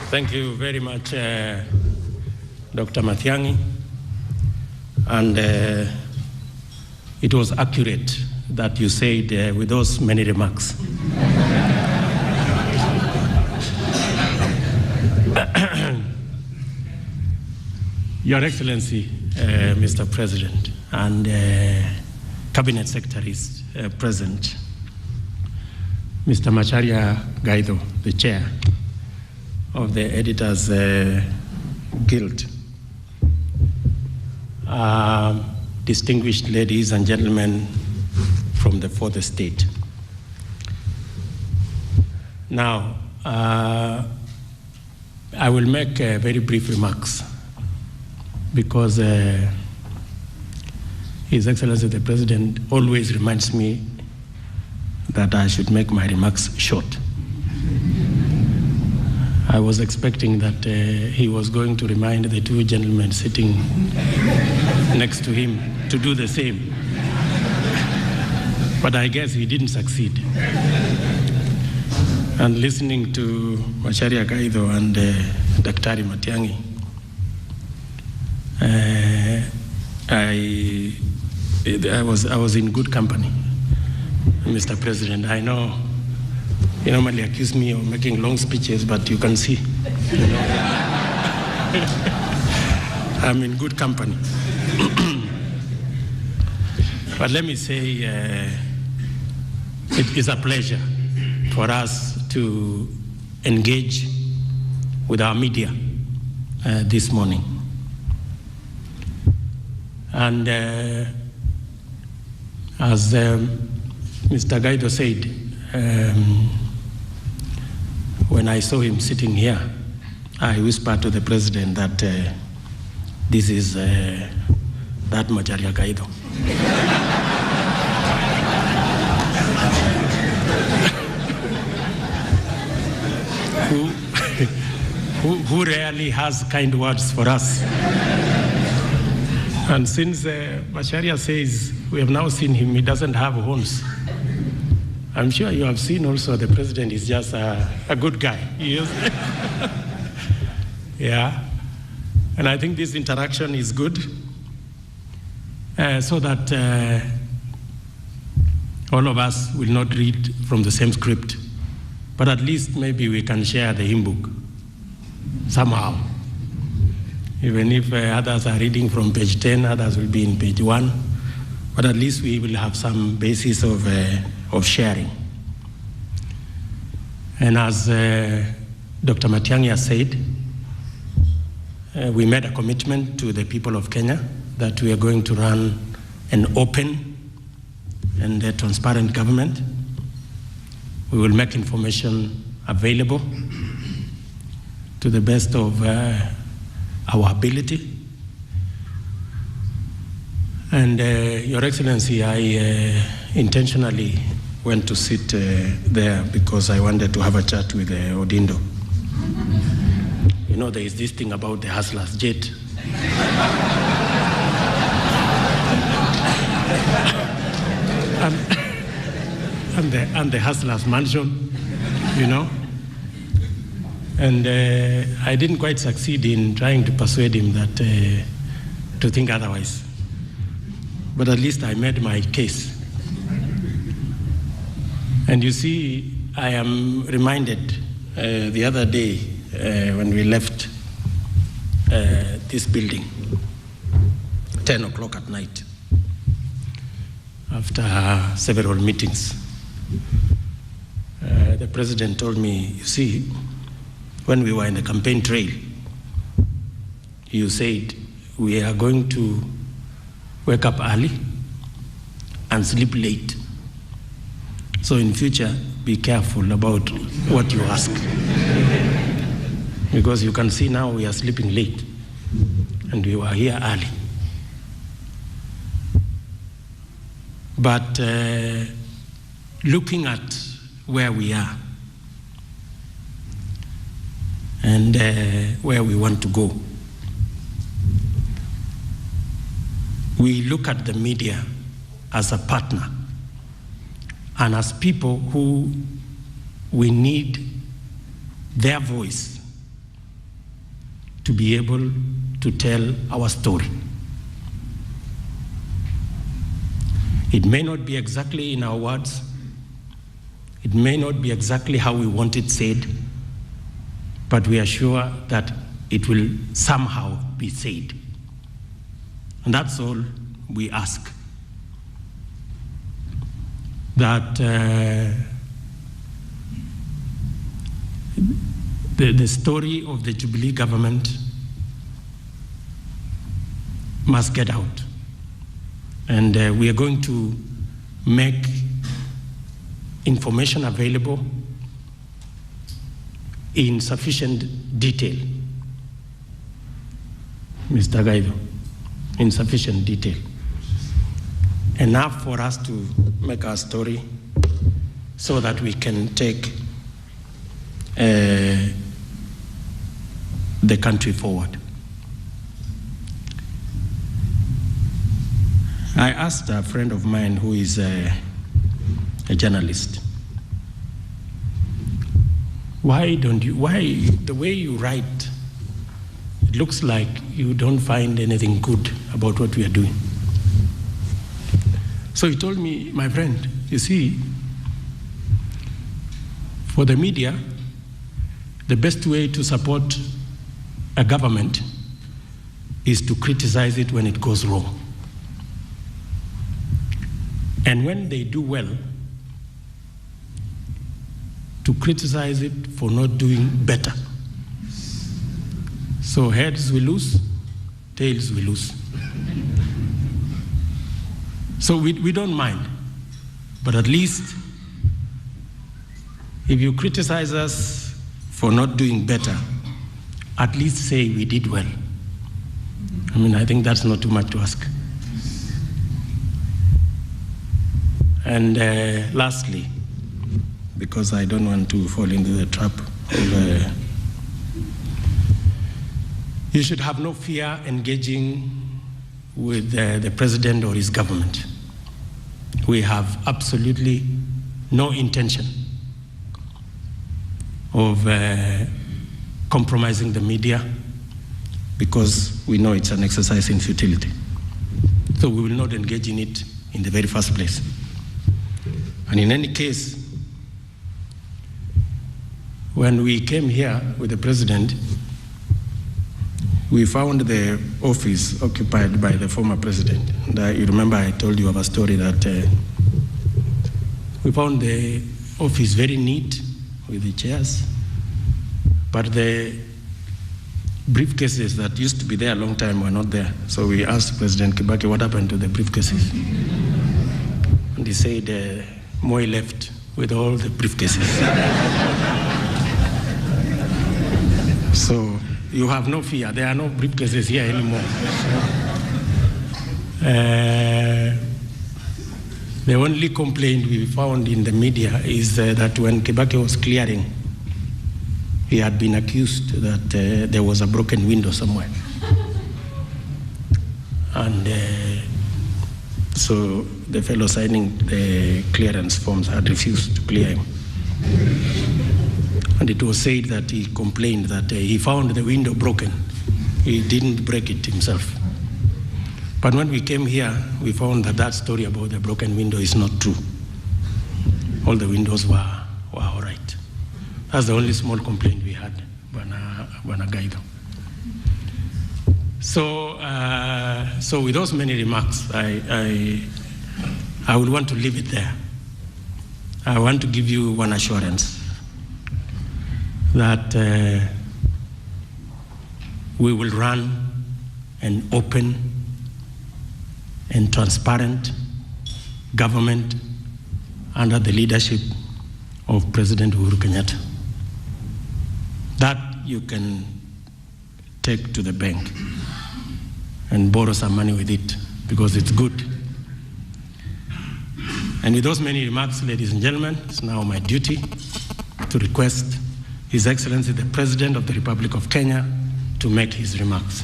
Thank you very much, Dr. Matiang'i. And it was accurate that you said with those many remarks. Your Excellency, Mr. President, and Cabinet Secretaries present, Mr. Macharia Gaido, the Chair of the Editors Guild, distinguished ladies and gentlemen from the fourth estate. Now, I will make very brief remarks because His Excellency the President always reminds me that I should make my remarks short. I was expecting that he was going to remind the two gentlemen sitting next to him to do the same. But I guess he didn't succeed. And listening to Macharia Gaido and Daktari Matiang'i, I was in good company, Mr. President. I know you normally accuse me of making long speeches, but you can see, I'm in good company. But let me say, it is a pleasure for us to engage with our media this morning. And as Mr. Gaido said, when I saw him sitting here, I whispered to the President that this is that Macharia Gaido. who rarely has kind words for us. And since Macharia says we have now seen him, he doesn't have horns. I'm sure you have seen also the President is just a good guy. He is. Yeah. And I think this interaction is good so that all of us will not read from the same script, but at least maybe we can share the hymn book somehow. Even if others are reading from page 10, others will be in page 1, but at least we will have some basis of sharing. And as Dr. Matiang'i has said, we made a commitment to the people of Kenya that we are going to run an open and transparent government. We will make information available to the best of our ability. And Your Excellency, I intentionally went to sit there because I wanted to have a chat with Odindo. You know, there is this thing about the Hustlers jet. and the Hustlers mansion, you know. And I didn't quite succeed in trying to persuade him that to think otherwise. But at least I made my case. And you see, I am reminded the other day when we left this building, 10 o'clock at night, after several meetings, the President told me, you see, when we were in the campaign trail, you said, we are going to wake up early and sleep late. So in future, be careful about what you ask. Because you can see now we are sleeping late and we were here early. But looking at where we are and where we want to go, we look at the media as a partner and as people who we need their voice to be able to tell our story. It may not be exactly in our words. It may not be exactly how we want it said, but we are sure that it will somehow be said. And that's all we ask. That the story of the Jubilee government must get out. And we are going to make information available in sufficient detail, Mr. Gaido, in sufficient detail. Enough for us to make our story so that we can take the country forward. I asked a friend of mine who is a journalist, why the way you write, it looks like you don't find anything good about what we are doing. So he told me, my friend, you see, for the media, the best way to support a government is to criticize it when it goes wrong. And when they do well, to criticize it for not doing better. So heads we lose, tails we lose. So we don't mind, but at least if you criticize us for not doing better, at least say we did well. I mean, I think that's not too much to ask. And lastly, because I don't want to fall into the trap of you should have no fear engaging with the president or his government. We have absolutely no intention of compromising the media because we know it's an exercise in futility. So we will not engage in it in the very first place. And in any case, when we came here with the president, we found the office occupied by the former president. And you remember I told you of a story that we found the office very neat with the chairs, but the briefcases that used to be there a long time were not there. So we asked President Kibaki what happened to the briefcases. And he said, Moi left with all the briefcases. So you have no fear. There are no briefcases here anymore. The only complaint we found in the media is that when Kibaki was clearing, he had been accused that there was a broken window somewhere. And so the fellow signing the clearance forms had refused to clear him. And it was said that he complained that he found the window broken. He didn't break it himself. But when we came here, we found that that story about the broken window is not true. All the windows were all right. That's the only small complaint we had, Bwana Gaido. So with those many remarks, I would want to leave it there. I want to give you one assurance that we will run an open and transparent government under the leadership of President Uhuru Kenyatta. That you can take to the bank and borrow some money with it because it's good. And with those many remarks, ladies and gentlemen, it's now my duty to request His Excellency the President of the Republic of Kenya to make his remarks.